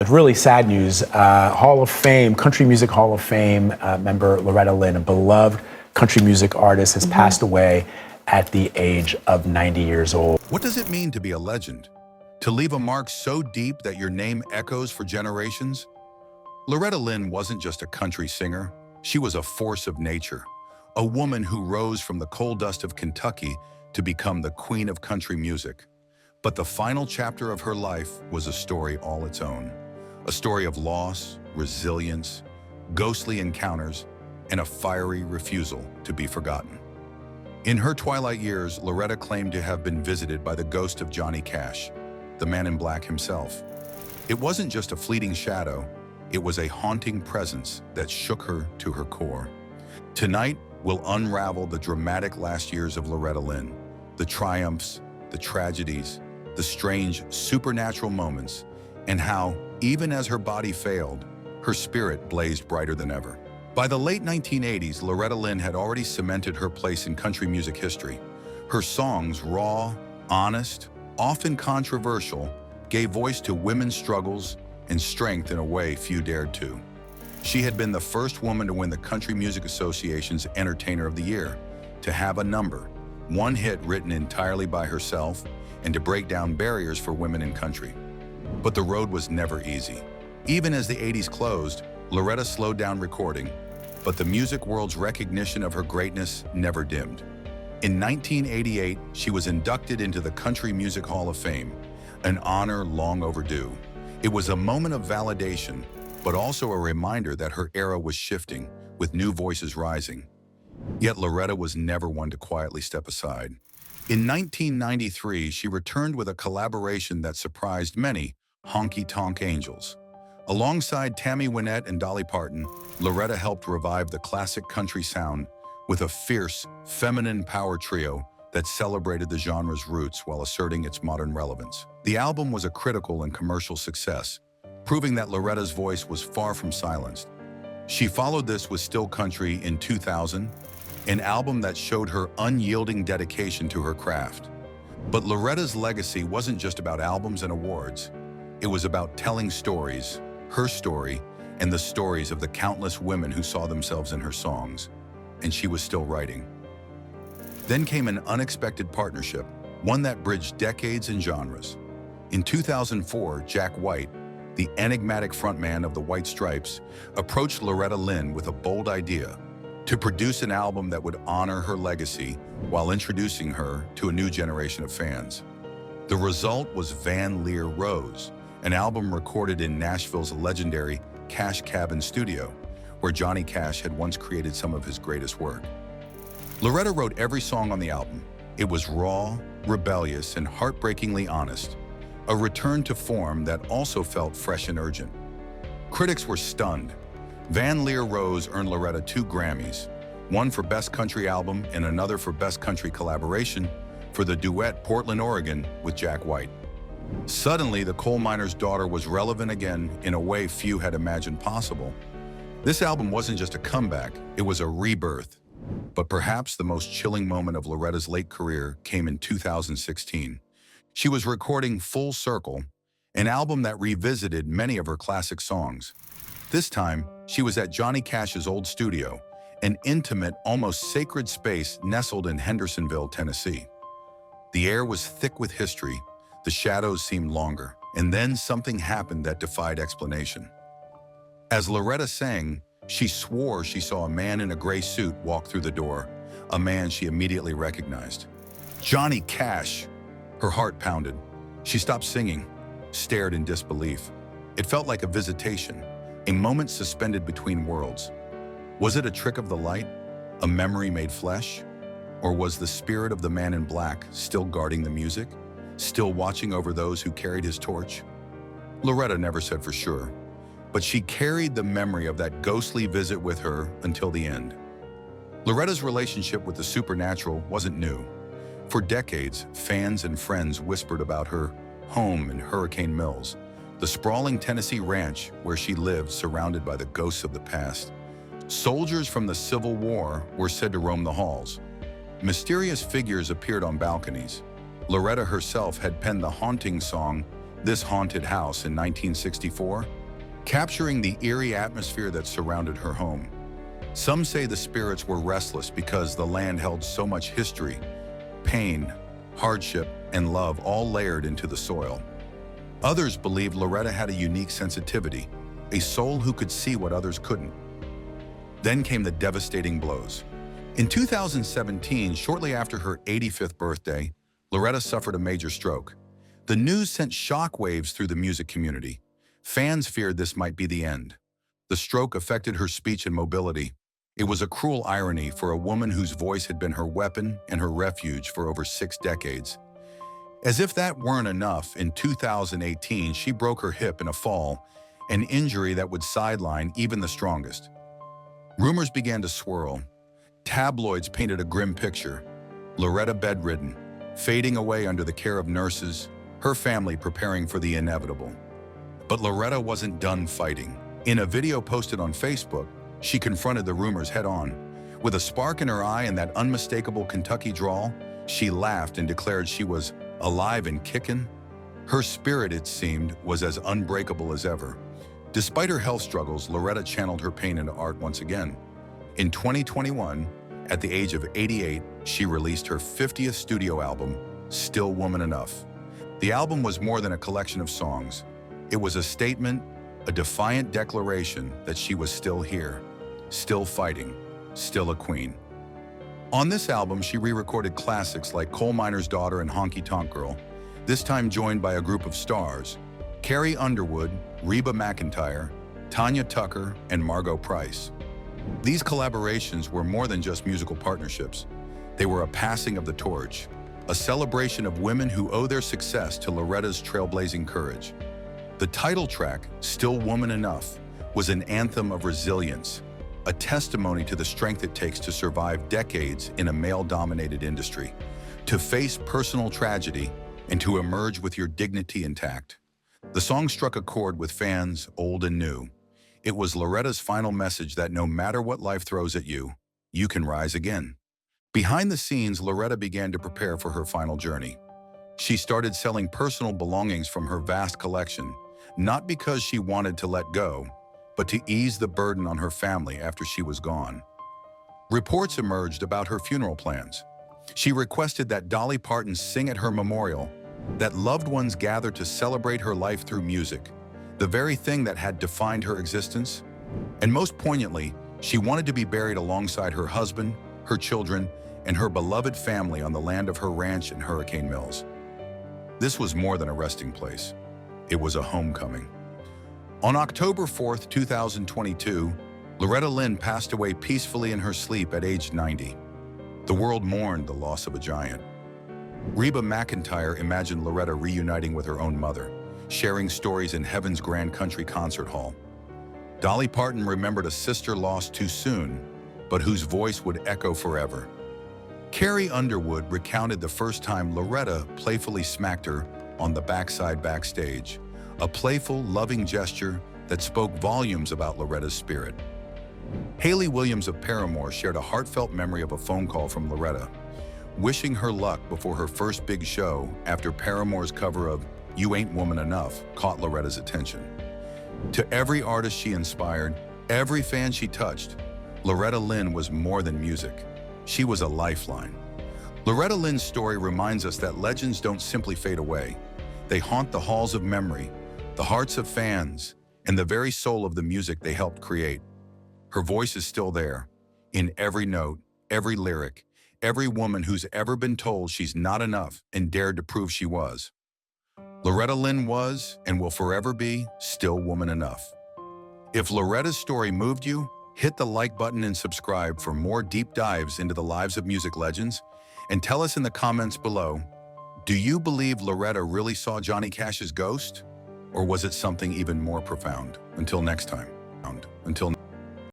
Really sad news. Hall of Fame, Country Music Hall of Fame member Loretta Lynn, a beloved country music artist, has passed away at the age of 90 years old. What does it mean to be a legend? To leave a mark so deep that your name echoes for generations? Loretta Lynn wasn't just a country singer. She was a force of nature, a woman who rose from the coal dust of Kentucky to become the queen of country music. But the final chapter of her life was a story all its own. A story of loss, resilience, ghostly encounters, and a fiery refusal to be forgotten. In her twilight years, Loretta claimed to have been visited by the ghost of Johnny Cash, the man in black himself. It wasn't just a fleeting shadow, it was a haunting presence that shook her to her core. Tonight, we'll unravel the dramatic last years of Loretta Lynn, the triumphs, the tragedies, the strange supernatural moments, and how, even as her body failed, her spirit blazed brighter than ever. By the late 1980s, Loretta Lynn had already cemented her place in country music history. Her songs, raw, honest, often controversial, gave voice to women's struggles and strength in a way few dared to. She had been the first woman to win the Country Music Association's Entertainer of the Year, to have a number, one hit written entirely by herself, and to break down barriers for women in country. But the road was never easy. Even as the 80s closed, Loretta slowed down recording, but the music world's recognition of her greatness never dimmed. In 1988, she was inducted into the Country Music Hall of Fame, an honor long overdue. It was a moment of validation, but also a reminder that her era was shifting, with new voices rising. Yet Loretta was never one to quietly step aside. In 1993, she returned with a collaboration that surprised many, Honky Tonk Angels. Alongside Tammy Wynette and Dolly Parton, Loretta helped revive the classic country sound with a fierce, feminine power trio that celebrated the genre's roots while asserting its modern relevance. The album was a critical and commercial success, proving that Loretta's voice was far from silenced. She followed this with Still Country in 2000, an album that showed her unyielding dedication to her craft. But Loretta's legacy wasn't just about albums and awards. It was about telling stories, her story, and the stories of the countless women who saw themselves in her songs. And she was still writing. Then came an unexpected partnership, one that bridged decades and genres. In 2004, Jack White, the enigmatic frontman of the White Stripes, approached Loretta Lynn with a bold idea: to produce an album that would honor her legacy while introducing her to a new generation of fans. The result was Van Lear Rose, an album recorded in Nashville's legendary Cash Cabin studio, where Johnny Cash had once created some of his greatest work. Loretta wrote every song on the album. It was raw, rebellious, and heartbreakingly honest, a return to form that also felt fresh and urgent. Critics were stunned. Van Lear Rose earned Loretta 2 Grammys, one for Best Country Album and another for Best Country Collaboration for the duet Portland, Oregon with Jack White. Suddenly, the coal miner's daughter was relevant again in a way few had imagined possible. This album wasn't just a comeback, it was a rebirth. But perhaps the most chilling moment of Loretta's late career came in 2016. She was recording Full Circle, an album that revisited many of her classic songs. This time, she was at Johnny Cash's old studio, an intimate, almost sacred space nestled in Hendersonville, Tennessee. The air was thick with history, the shadows seemed longer, and then something happened that defied explanation. As Loretta sang, she swore she saw a man in a gray suit walk through the door, a man she immediately recognized. Johnny Cash! Her heart pounded. She stopped singing, stared in disbelief. It felt like a visitation, a moment suspended between worlds. Was it a trick of the light, a memory made flesh? Or was the spirit of the man in black still guarding the music, still watching over those who carried his torch? Loretta never said for sure, but she carried the memory of that ghostly visit with her until the end. Loretta's relationship with the supernatural wasn't new. For decades, fans and friends whispered about her home in Hurricane Mills, the sprawling Tennessee ranch where she lived surrounded by the ghosts of the past. Soldiers from the Civil War were said to roam the halls. Mysterious figures appeared on balconies. Loretta herself had penned the haunting song, this haunted house in 1964, capturing the eerie atmosphere that surrounded her home. Some say the spirits were restless because the land held so much history, pain, hardship, and love all layered into the soil. Others believed Loretta had a unique sensitivity, a soul who could see what others couldn't. Then came the devastating blows. In 2017, shortly after her 85th birthday, Loretta suffered a major stroke. The news sent shockwaves through the music community. Fans feared this might be the end. The stroke affected her speech and mobility. It was a cruel irony for a woman whose voice had been her weapon and her refuge for over 6 decades. As if that weren't enough, in 2018, she broke her hip in a fall, an injury that would sideline even the strongest. Rumors began to swirl. Tabloids painted a grim picture. Loretta bedridden, fading away under the care of nurses, her family preparing for the inevitable. But Loretta wasn't done fighting. In a video posted on Facebook, she confronted the rumors head-on. With a spark in her eye and that unmistakable Kentucky drawl, she laughed and declared she was alive and kicking. Her spirit, it seemed, was as unbreakable as ever. Despite her health struggles, Loretta channeled her pain into art once again. In 2021, at the age of 88, she released her 50th studio album, Still Woman Enough. The album was more than a collection of songs. It was a statement, a defiant declaration that she was still here, still fighting, still a queen. On this album, she re-recorded classics like Coal Miner's Daughter and Honky Tonk Girl, this time joined by a group of stars: Carrie Underwood, Reba McEntire, Tanya Tucker, and Margot Price. These collaborations were more than just musical partnerships. They were a passing of the torch, a celebration of women who owe their success to Loretta's trailblazing courage. The title track, Still Woman Enough, was an anthem of resilience, a testimony to the strength it takes to survive decades in a male-dominated industry, to face personal tragedy, and to emerge with your dignity intact. The song struck a chord with fans, old and new. It was Loretta's final message that no matter what life throws at you, you can rise again. Behind the scenes, Loretta began to prepare for her final journey. She started selling personal belongings from her vast collection, not because she wanted to let go, but to ease the burden on her family after she was gone. Reports emerged about her funeral plans. She requested that Dolly Parton sing at her memorial, that loved ones gather to celebrate her life through music, the very thing that had defined her existence. And most poignantly, she wanted to be buried alongside her husband, her children, and her beloved family on the land of her ranch in Hurricane Mills. This was more than a resting place. It was a homecoming. On October 4th, 2022, Loretta Lynn passed away peacefully in her sleep at age 90. The world mourned the loss of a giant. Reba McEntire imagined Loretta reuniting with her own mother, sharing stories in Heaven's Grand Country Concert Hall. Dolly Parton remembered a sister lost too soon, but whose voice would echo forever. Carrie Underwood recounted the first time Loretta playfully smacked her on the backstage, a playful, loving gesture that spoke volumes about Loretta's spirit. Hayley Williams of Paramore shared a heartfelt memory of a phone call from Loretta, wishing her luck before her first big show after Paramore's cover of You Ain't Woman Enough caught Loretta's attention. To every artist she inspired, every fan she touched, Loretta Lynn was more than music. She was a lifeline. Loretta Lynn's story reminds us that legends don't simply fade away. They haunt the halls of memory, the hearts of fans, and the very soul of the music they helped create. Her voice is still there, in every note, every lyric, every woman who's ever been told she's not enough and dared to prove she was. Loretta Lynn was, and will forever be, still woman enough. If Loretta's story moved you, hit the like button and subscribe for more deep dives into the lives of music legends, and tell us in the comments below, do you believe Loretta really saw Johnny Cash's ghost? Or was it something even more profound? Until next time.